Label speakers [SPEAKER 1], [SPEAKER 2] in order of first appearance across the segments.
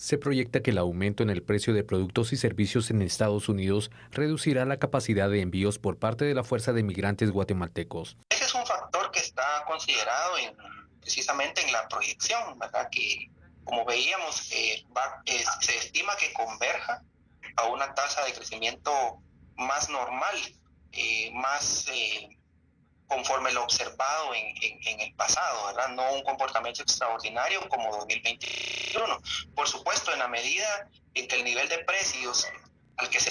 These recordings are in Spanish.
[SPEAKER 1] Se proyecta que el aumento en el precio de productos y servicios en Estados Unidos reducirá la capacidad de envíos por parte de la Fuerza de Migrantes guatemaltecos.
[SPEAKER 2] Ese es un factor que está considerado precisamente en la proyección, ¿verdad? Que como veíamos, se estima que converja a una tasa de crecimiento más normal, más conforme lo observado en el pasado, ¿verdad? No un comportamiento extraordinario como 2021. Por supuesto, en la medida en que el nivel de precios al que se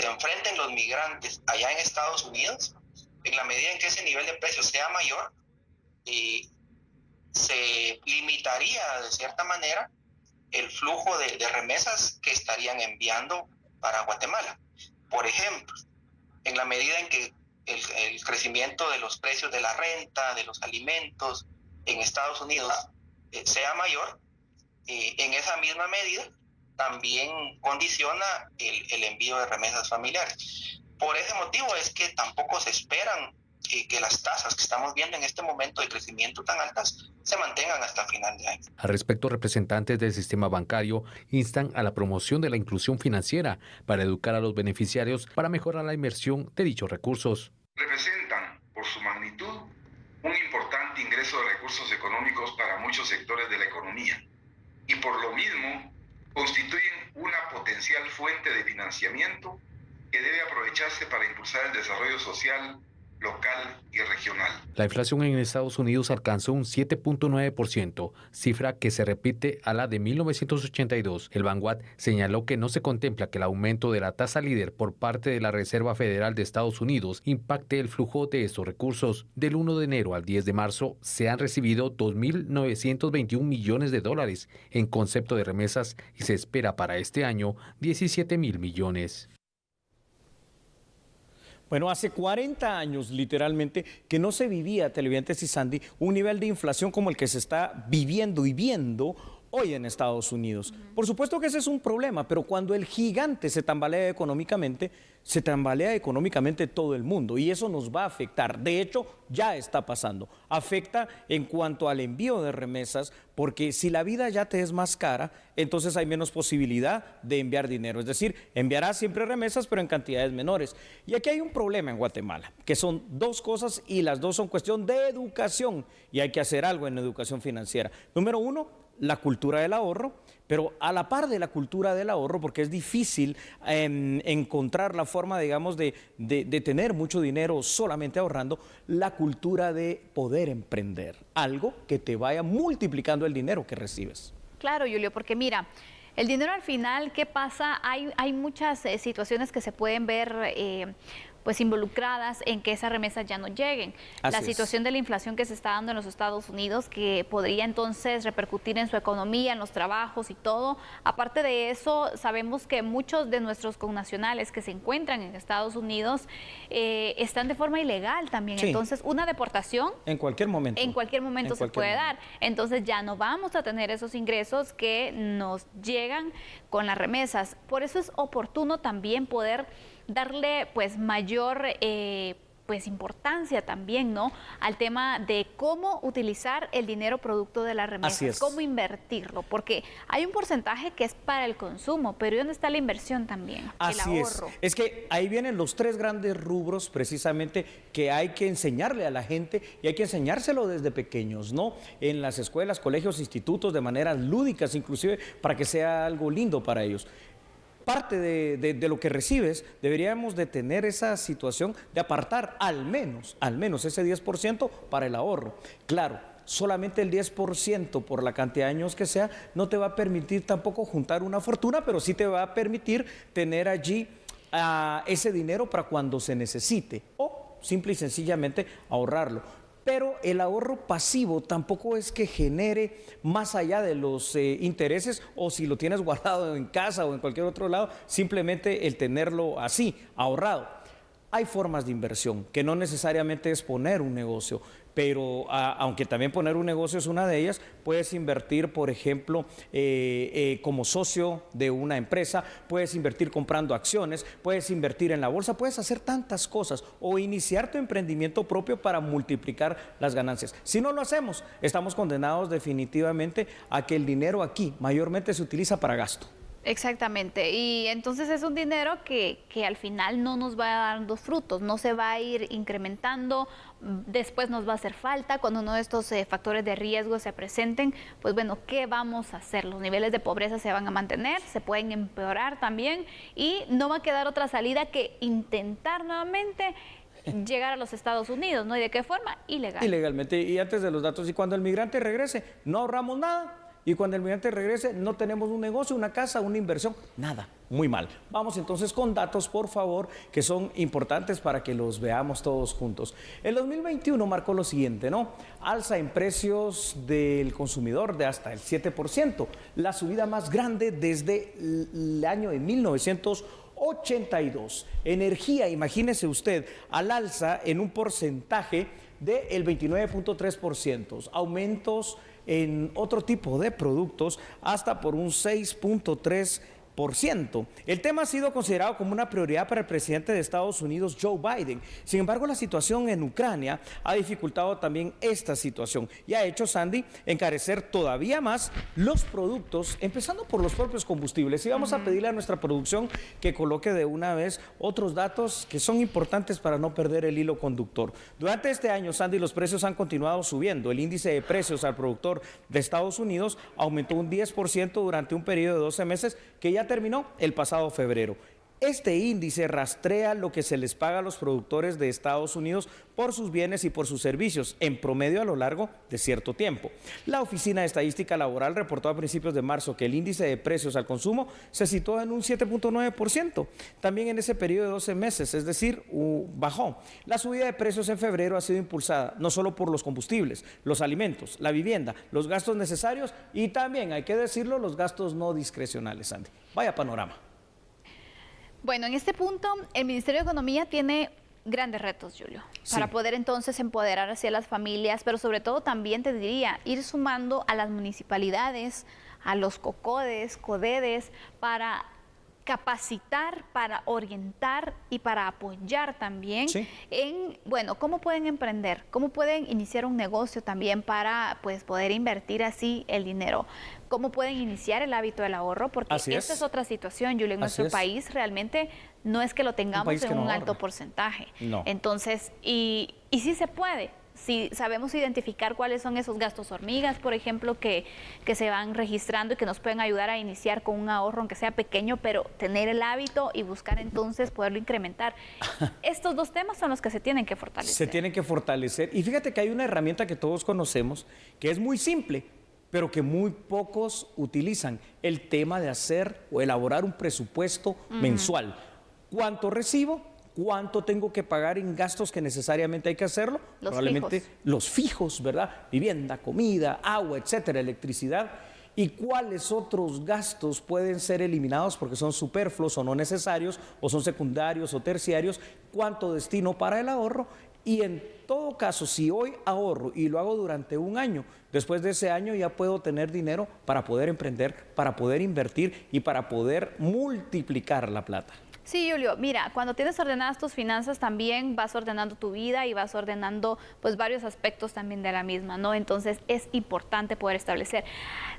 [SPEAKER 2] enfrenten los migrantes allá en Estados Unidos, en la medida en que ese nivel de precios sea mayor, se limitaría de cierta manera el flujo de remesas que estarían enviando para Guatemala. Por ejemplo, en la medida en que el crecimiento de los precios de la renta, de los alimentos en Estados Unidos sea mayor, en esa misma medida también condiciona el envío de remesas familiares. Por ese motivo es que tampoco se esperan que las tasas que estamos viendo en este momento de crecimiento tan altas se mantengan hasta final de año.
[SPEAKER 1] Al respecto, representantes del sistema bancario instan a la promoción de la inclusión financiera para educar a los beneficiarios para mejorar la inversión de dichos recursos.
[SPEAKER 3] Representan, por su magnitud, un importante ingreso de recursos económicos para muchos sectores de la economía y por lo mismo constituyen una potencial fuente de financiamiento que debe aprovecharse para impulsar el desarrollo social, local y regional.
[SPEAKER 1] La inflación en Estados Unidos alcanzó un 7.9%, cifra que se repite a la de 1982. El Vanguard señaló que no se contempla que el aumento de la tasa líder por parte de la Reserva Federal de Estados Unidos impacte el flujo de estos recursos. Del 1 de enero al 10 de marzo se han recibido 2.921 millones de dólares en concepto de remesas y se espera para este año 17.000 millones.
[SPEAKER 4] Bueno, hace 40 años, literalmente, que no se vivía, televidentes y Sandy, un nivel de inflación como el que se está viviendo y viendo hoy en Estados Unidos. Por supuesto que ese es un problema, pero cuando el gigante se tambalea económicamente todo el mundo y eso nos va a afectar. De hecho, ya está pasando. Afecta en cuanto al envío de remesas, porque si la vida ya te es más cara, entonces hay menos posibilidad de enviar dinero. Es decir, enviarás siempre remesas, pero en cantidades menores. Y aquí hay un problema en Guatemala, que son dos cosas y las dos son cuestión de educación y hay que hacer algo en educación financiera. Número uno, la cultura del ahorro, pero a la par de la cultura del ahorro, porque es difícil encontrar la forma, digamos, de tener mucho dinero solamente ahorrando, la cultura de poder emprender, algo que te vaya multiplicando el dinero que recibes.
[SPEAKER 5] Claro, Julio, porque mira, el dinero al final, ¿qué pasa? Hay muchas situaciones que se pueden ver pues involucradas en que esas remesas ya no lleguen. La situación de la inflación que se está dando en los Estados Unidos, que podría entonces repercutir en su economía, en los trabajos y todo. Aparte de eso, sabemos que muchos de nuestros connacionales que se encuentran en Estados Unidos están de forma ilegal también. Sí. Entonces, una deportación
[SPEAKER 4] en cualquier momento.
[SPEAKER 5] En cualquier momento se puede dar. Entonces, ya no vamos a tener esos ingresos que nos llegan con las remesas. Por eso es oportuno también poder darle pues mayor pues importancia también, ¿no?, al tema de cómo utilizar el dinero producto de las remesas, cómo invertirlo, porque hay un porcentaje que es para el consumo, pero ¿dónde está la inversión también? El ahorro.
[SPEAKER 4] Es que ahí vienen los tres grandes rubros precisamente que hay que enseñarle a la gente y hay que enseñárselo desde pequeños, ¿no? En las escuelas, colegios, institutos, de maneras lúdicas inclusive, para que sea algo lindo para ellos. Parte de lo que recibes, deberíamos de tener esa situación de apartar al menos ese 10% para el ahorro. Claro, solamente el 10% por la cantidad de años que sea, no te va a permitir tampoco juntar una fortuna, pero sí te va a permitir tener allí ese dinero para cuando se necesite o simple y sencillamente ahorrarlo. Pero el ahorro pasivo tampoco es que genere más allá de los intereses, o si lo tienes guardado en casa o en cualquier otro lado, simplemente el tenerlo así, ahorrado. Hay formas de inversión, que no necesariamente es poner un negocio, pero aunque también poner un negocio es una de ellas, puedes invertir, por ejemplo, como socio de una empresa, puedes invertir comprando acciones, puedes invertir en la bolsa, puedes hacer tantas cosas o iniciar tu emprendimiento propio para multiplicar las ganancias. Si no lo hacemos, estamos condenados definitivamente a que el dinero aquí mayormente se utiliza para gasto.
[SPEAKER 5] Exactamente, y entonces es un dinero que al final no nos va dando frutos, no se va a ir incrementando, después nos va a hacer falta cuando uno de estos factores de riesgo se presenten. Pues bueno, ¿qué vamos a hacer? Los niveles de pobreza se van a mantener, se pueden empeorar también y no va a quedar otra salida que intentar nuevamente llegar a los Estados Unidos, ¿no? ¿Y de qué forma? Ilegal.
[SPEAKER 4] Ilegalmente, y antes de los datos, y cuando el migrante regrese, no ahorramos nada. Y cuando el migrante regrese, no tenemos un negocio, una casa, una inversión, nada, muy mal. Vamos entonces con datos, por favor, que son importantes para que los veamos todos juntos. El 2021 marcó lo siguiente, ¿no? Alza en precios del consumidor de hasta el 7%, la subida más grande desde el año de 1982. Energía, imagínese usted, al alza en un porcentaje del 29.3%, aumentos en otro tipo de productos hasta por un 6.3%. El tema ha sido considerado como una prioridad para el presidente de Estados Unidos, Joe Biden. Sin embargo, la situación en Ucrania ha dificultado también esta situación y ha hecho, Sandy, encarecer todavía más los productos, empezando por los propios combustibles. Y vamos a pedirle a nuestra producción que coloque de una vez otros datos que son importantes para no perder el hilo conductor. Durante este año, Sandy, los precios han continuado subiendo. El índice de precios al productor de Estados Unidos aumentó un 10% durante un periodo de 12 meses que ya terminó el pasado febrero. Este índice rastrea lo que se les paga a los productores de Estados Unidos por sus bienes y por sus servicios, en promedio a lo largo de cierto tiempo. La Oficina de Estadística Laboral reportó a principios de marzo que el índice de precios al consumo se situó en un 7.9%. También en ese periodo de 12 meses, es decir, bajó. La subida de precios en febrero ha sido impulsada no solo por los combustibles, los alimentos, la vivienda, los gastos necesarios y también, hay que decirlo, los gastos no discrecionales, Andy. Vaya panorama.
[SPEAKER 5] Bueno, en este punto el Ministerio de Economía tiene grandes retos, Julio, para poder entonces empoderar hacia las familias, pero sobre todo también te diría, ir sumando a las municipalidades, a los COCODES, CODEDES, para capacitar, para orientar y para apoyar también en, bueno, cómo pueden emprender, cómo pueden iniciar un negocio también para pues poder invertir así el dinero, cómo pueden iniciar el hábito del ahorro, porque esta es otra situación, Julio, en nuestro país realmente no es que lo tengamos en un alto porcentaje. No. Entonces, y sí se puede. Si sabemos identificar cuáles son esos gastos hormigas, por ejemplo, que se van registrando y que nos pueden ayudar a iniciar con un ahorro, aunque sea pequeño, pero tener el hábito y buscar entonces poderlo incrementar. Estos dos temas son los que se tienen que fortalecer.
[SPEAKER 4] Se tienen que fortalecer. Y fíjate que hay una herramienta que todos conocemos, que es muy simple, pero que muy pocos utilizan. El tema de hacer o elaborar un presupuesto mensual. ¿Cuánto recibo? ¿Cuánto tengo que pagar en gastos que necesariamente hay que hacerlo? Probablemente los fijos, ¿verdad? Vivienda, comida, agua, etcétera, electricidad. ¿Y cuáles otros gastos pueden ser eliminados porque son superfluos o no necesarios, o son secundarios o terciarios? ¿Cuánto destino para el ahorro? Y en todo caso, si hoy ahorro y lo hago durante un año, después de ese año ya puedo tener dinero para poder emprender, para poder invertir y para poder multiplicar la plata.
[SPEAKER 5] Sí, Julio, mira, cuando tienes ordenadas tus finanzas también vas ordenando tu vida y vas ordenando pues varios aspectos también de la misma, ¿no? Entonces es importante poder establecer.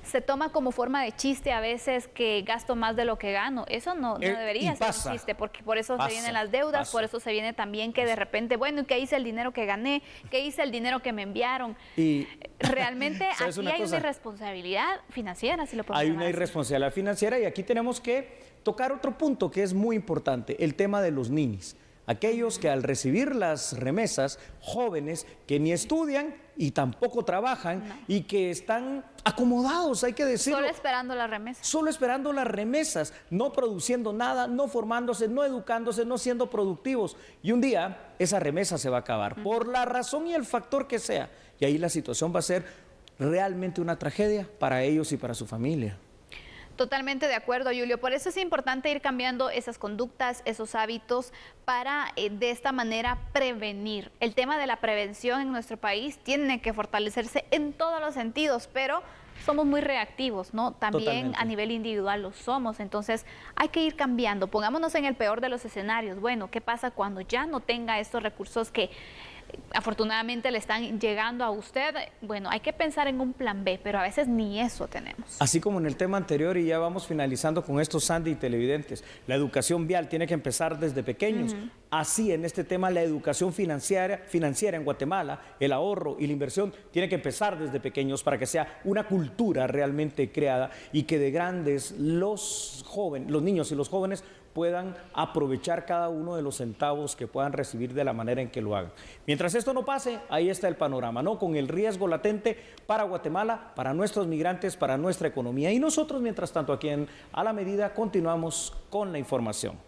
[SPEAKER 5] Se toma como forma de chiste a veces que gasto más de lo que gano. Eso no debería ser un chiste, porque por eso se vienen las deudas, por eso se viene también que de repente, bueno, ¿qué hice el dinero que gané? ¿Qué hice el dinero que me enviaron? Y realmente aquí hay una irresponsabilidad financiera, si lo podemos
[SPEAKER 4] llamar así. Hay una irresponsabilidad financiera y aquí tenemos que tocar otro punto que es muy importante, el tema de los ninis. Aquellos que al recibir las remesas, jóvenes que ni estudian y tampoco trabajan y que están acomodados, hay que decirlo.
[SPEAKER 5] Solo esperando las remesas.
[SPEAKER 4] Solo esperando las remesas, no produciendo nada, no formándose, no educándose, no siendo productivos. Y un día esa remesa se va a acabar, por la razón y el factor que sea. Y ahí la situación va a ser realmente una tragedia para ellos y para su familia.
[SPEAKER 5] Totalmente de acuerdo, Julio. Por eso es importante ir cambiando esas conductas, esos hábitos, para de esta manera prevenir. El tema de la prevención en nuestro país tiene que fortalecerse en todos los sentidos, pero somos muy reactivos, ¿no? También totalmente. A nivel individual lo somos, entonces hay que ir cambiando. Pongámonos en el peor de los escenarios. Bueno, ¿qué pasa cuando ya no tenga estos recursos que afortunadamente le están llegando a usted? Bueno, hay que pensar en un plan B, pero a veces ni eso tenemos.
[SPEAKER 4] Así como en el tema anterior, y ya vamos finalizando con esto, Sandy y televidentes, la educación vial tiene que empezar desde pequeños. Así, en este tema, la educación financiera en Guatemala, el ahorro y la inversión, tiene que empezar desde pequeños para que sea una cultura realmente creada y que de grandes los niños y los jóvenes puedan aprovechar cada uno de los centavos que puedan recibir de la manera en que lo hagan. Mientras esto no pase, ahí está el panorama, ¿no? Con el riesgo latente para Guatemala, para nuestros migrantes, para nuestra economía. Y nosotros, mientras tanto, aquí en A la Medida, continuamos con la información.